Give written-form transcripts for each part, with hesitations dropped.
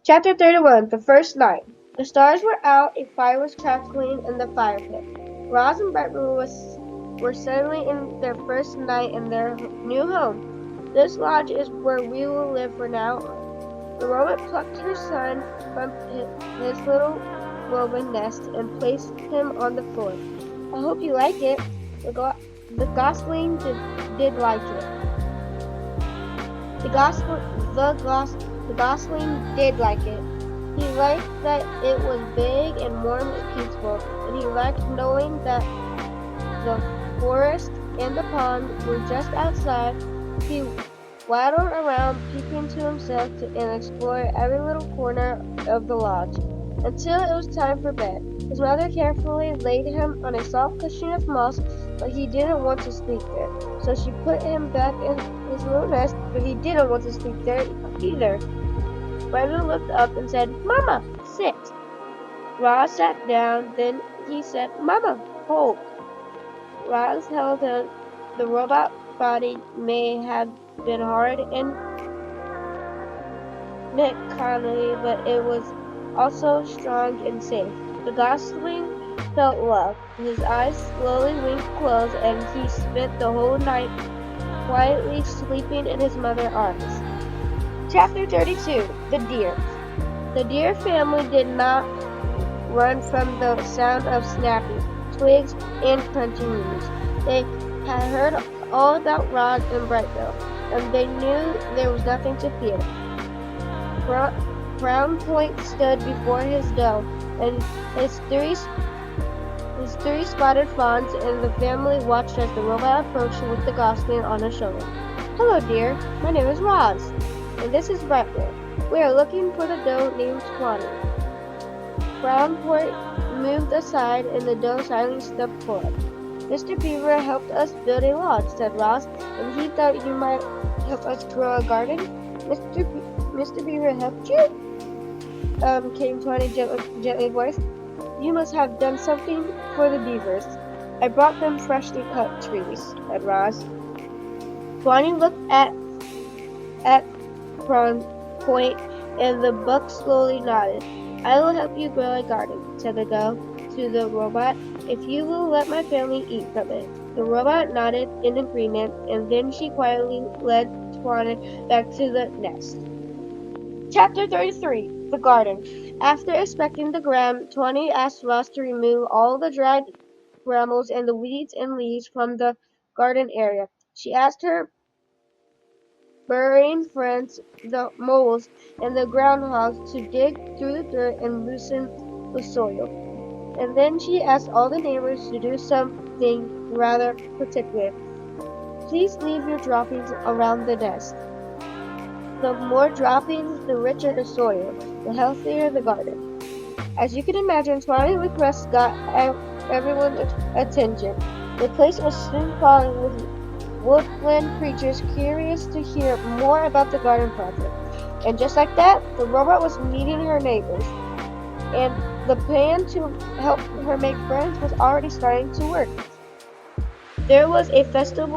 Chapter 31 The First Night. The stars were out, a fire was crackling in the fire pit. Roz and Brightburn were suddenly in their first night in their new home. This lodge is where we will live from now on. The robot plucked her son from his little woven nest and placed him on the floor. I hope you like it. The gosling did like it. The gosling did like it. He liked that it was big and warm and peaceful, and he liked knowing that the forest and the pond were just outside. He waddled around, peeping to himself and explored every little corner of the lodge, until it was time for bed. His mother carefully laid him on a soft cushion of moss, but he didn't want to sleep there. So she put him back in his little nest, but he didn't want to sleep there either. Brandon looked up and said, "Mama, sit." Roz sat down, then he said, "Mama, hold." Roz held him. The robot body may have been hard and mechanical, but it was also strong and safe. The gosling felt love. His eyes slowly winked closed, and he spent the whole night quietly sleeping in his mother's arms. Chapter 32 The Deer. The deer family did not run from the sound of snapping twigs and crunching leaves. They had heard all about Roz and Brightville, and they knew there was nothing to fear. Brown Point stood before his dome, and his three spotted fawns and the family watched as the robot approached with the gosling on his shoulder. "Hello, dear. My name is Roz, and this is Brightville. We are looking for the doe named Swanee." Brown Point moved aside, and the doe silently stepped forward. "Mr. Beaver helped us build a lodge," said Roz, "and he thought you might help us grow a garden." Mr. Beaver helped you? Came Tawny gently voiced. "You must have done something for the beavers." "I brought them freshly cut trees," said Roz. Tawny looked at Brown Point, and the buck slowly nodded. "I will help you grow a garden," said the doe to the robot, "if you will let my family eat from it." The robot nodded in agreement, and then she quietly led Tawny back to the nest. Chapter 33 The Garden. After inspecting the ground, Tawny asked Roz to remove all the dried brambles and the weeds and leaves from the garden area. She asked her burrowing friends, the moles and the groundhogs, to dig through the dirt and loosen the soil. And then she asked all the neighbors to do something rather particular. "Please leave your droppings around the nest. The more droppings, the richer the soil, the healthier the garden." As you can imagine, Swanee requests got everyone's attention. The place was soon crawling with woodland creatures curious to hear more about the garden project. And just like that, the robot was meeting her neighbors, and the plan to help her make friends was already starting to work. There was a festive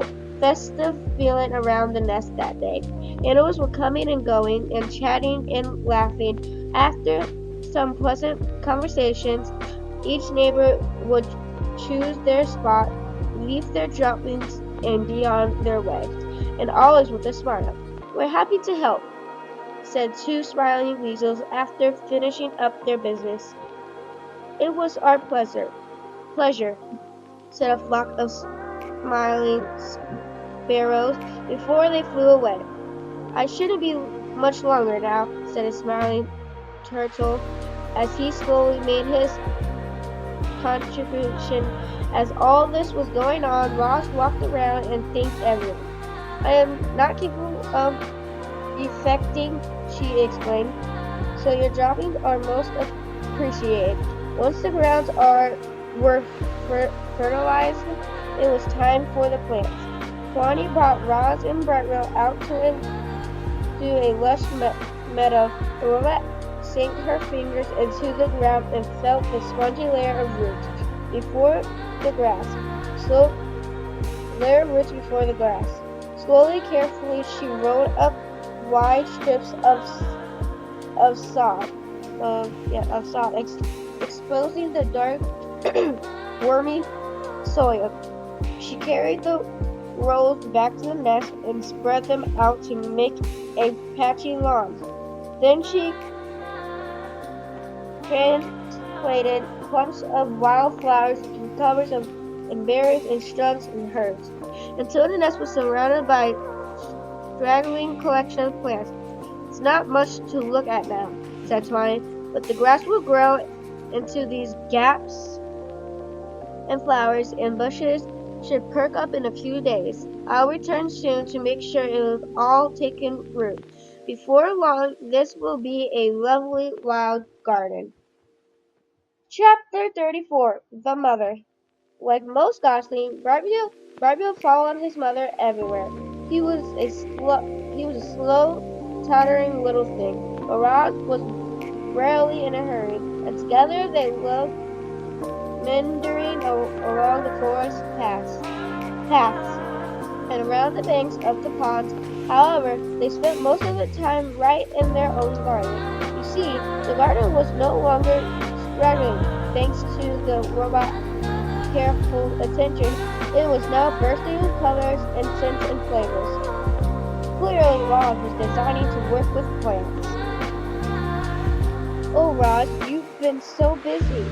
feeling around the nest that day. Animals were coming and going and chatting and laughing. After some pleasant conversations, each neighbor would choose their spot, leave their droppings, and be on their way, and always with a smile. "We're happy to help," said two smiling weasels after finishing up their business. "It was our pleasure," said a flock of smiling sparrows before they flew away. "I shouldn't be much longer now," said a smiling turtle as he slowly made his contribution. As all this was going on, Roz walked around and thanked everyone. "I am not capable of defecting," she explained, "so your droppings are most appreciated. Once the grounds were fertilized, it was time for the plants." Swanee brought Roz and Brightwell out to a lush meadow. The robot sank her fingers into the ground and felt the spongy layer of roots before the grass. Slowly, carefully, she rolled up wide strips of sod, exposing the dark, wormy soil. She carried the rolls back to the nest and spread them out to make a patchy lawn. Then she transplanted clumps of wildflowers and covers of and berries and shrubs and herbs, until the nest was surrounded by straggling collection of plants. It's not much to look at now, said Twine, but the grass will grow into these gaps and flowers and bushes should perk up in a few days. I'll return soon to make sure it is all taken root. Before long, this will be a lovely wild garden. Chapter 34 The Mother. Like most goslings, Brightbill followed his mother everywhere. He was a slow, tottering little thing, but Roz was rarely in a hurry, and together they loved meandering along the forest paths and around the banks of the ponds. However, they spent most of the time right in their own garden. You see, the garden was no longer struggling thanks to the robot careful attention. It was now bursting with colors and scents and flavors. Clearly, Roz was designing to work with plants. Oh, Roz, you've been so busy.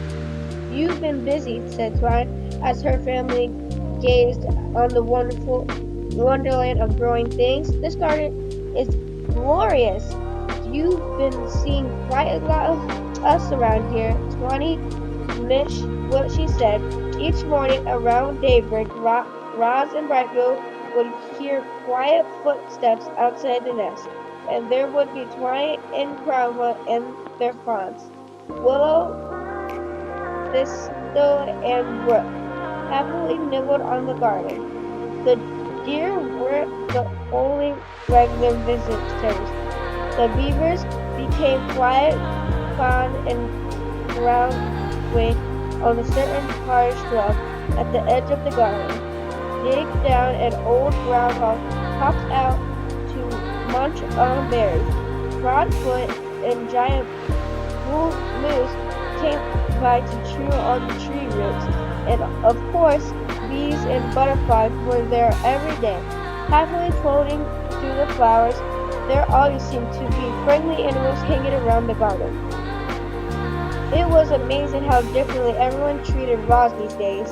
You've been busy, said Twine, as her family gazed on the wonderful wonderland of growing things. This garden is glorious. You've been seeing quite a lot of us around here. Twine missed what she said. Each morning around daybreak, Roz and Brightbill would hear quiet footsteps outside the nest, and there would be Twine and Cromwell and their fawns. Willow, Thistle, and Brook happily nibbled on the garden. The deer weren't the only regular visitors. The beavers became quiet, fond, and grounded on a certain hard shrub at the edge of the garden. Dig down, and old groundhog popped out to munch on berries. Broadfoot and giant bull moose came by to chew on the tree roots, and of course, bees and butterflies were there every day, happily floating through the flowers. There always seemed to be friendly animals hanging around the garden. It was amazing how differently everyone treated Roz these days.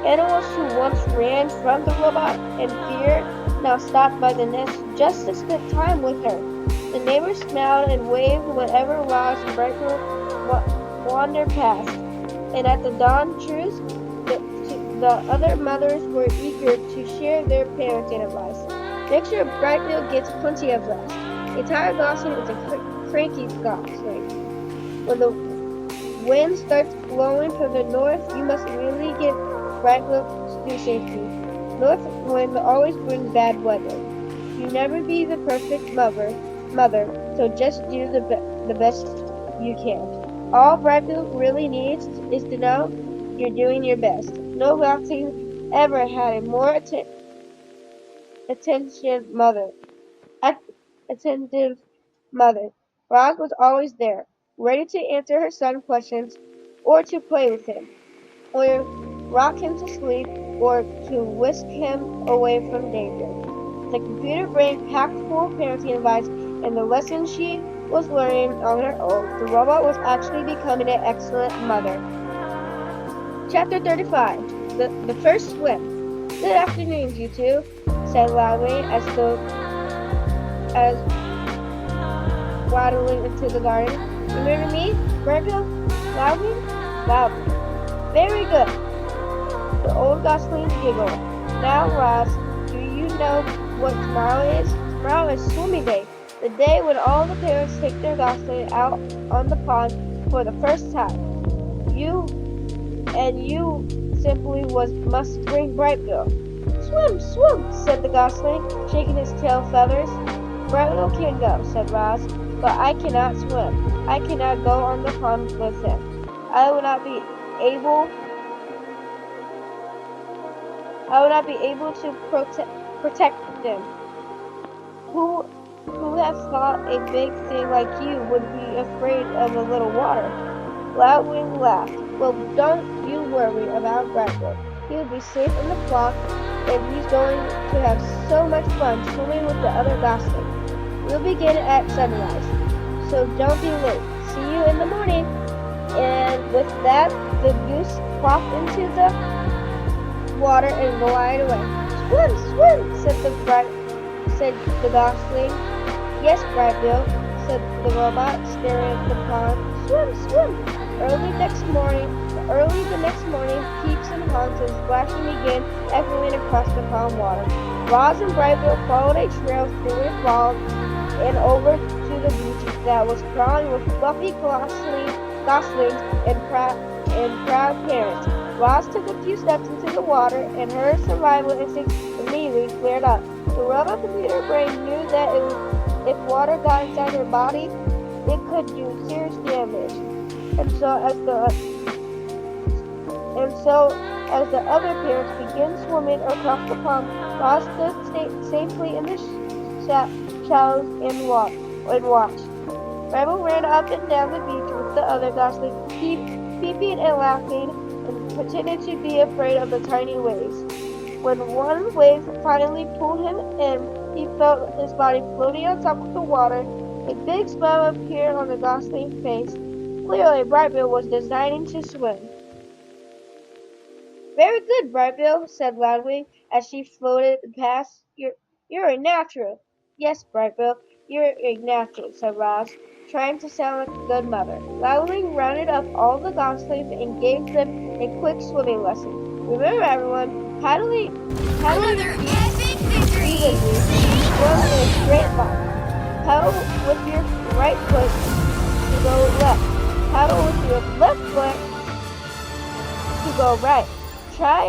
Animals who once ran from the robot in fear now stopped by the nest just to spend time with her. The neighbors smiled and waved whenever Roz and Brightbill wandered past, and at the dawn truce, the other mothers were eager to share their parenting advice. Make sure Brightbill gets plenty of rest. A tired gosling is a cranky gosling. When the wind starts blowing from the north, you must really get Brightbill to safety. North wind always brings bad weather. You never be the perfect mother, so just do the best you can. All Brightbill really needs is to know you're doing your best. No gosling ever had a more attention mother. Attentive mother. Roz was always there, ready to answer her son's questions, or to play with him, or rock him to sleep, or to whisk him away from danger. The computer brain packed full of parenting advice and the lessons she was learning on her own, the robot was actually becoming an excellent mother. Chapter 35 The First Swim. Good afternoon, you two, said Loudwing as waddling into the garden. Remember me, Brightbill? Loudwing? Loudwing. Very good. The old gosling giggled. Now, Roz, do you know what tomorrow is? Tomorrow is swimming day, the day when all the parents take their gosling out on the pond for the first time. You simply must bring Brightbill. Swim, swim, said the gosling, shaking his tail feathers. Brightbill can go, said Roz, but I cannot swim. I cannot go on the pond with him. I will not be able to protect them. Who Who have thought a big thing like you would be afraid of a little water? Loudwing laughed. Well, don't you worry about Brightbill. He'll be safe in the flock, and he's going to have so much fun swimming with the other goslings. We'll begin at sunrise, so don't be late. See you in the morning. And with that, the goose plopped into the water and glided away. Swim, swim, said the gosling. Yes, Brightbill, said the robot, staring at the pond. Swim, swim. Early the next morning, peeps and honks and splashing began echoing across the pond water. Roz and Brightbill followed a trail through a bog and over to the beach that was crawling with fluffy goslings and proud parents. Roz took a few steps into the water, and her survival instincts immediately flared up. The robot computer brain knew that if water got inside her body, it could do serious damage. And so as the other parents began swimming across the pond, Roz stood safely in the shallows and watched. Rebel ran up and down the beach with the other goslings, peeping and laughing, and pretended to be afraid of the tiny waves. When one wave finally pulled him in, he felt his body floating on top of the water. A big smile appeared on the gosling's face. Clearly, Brightbill was designing to swim. Very good, Brightbill, said Loudwing as she floated past. You're a natural. Yes, Brightbill, you're a natural, said Roz, trying to sound like a good mother. Loudwing rounded up all the goslings and gave them a quick swimming lesson. Remember, everyone, paddling Another epic victory! evenly to swim in a straight line. Paddle with your right foot to go left. Paddle with your left foot to go right. Try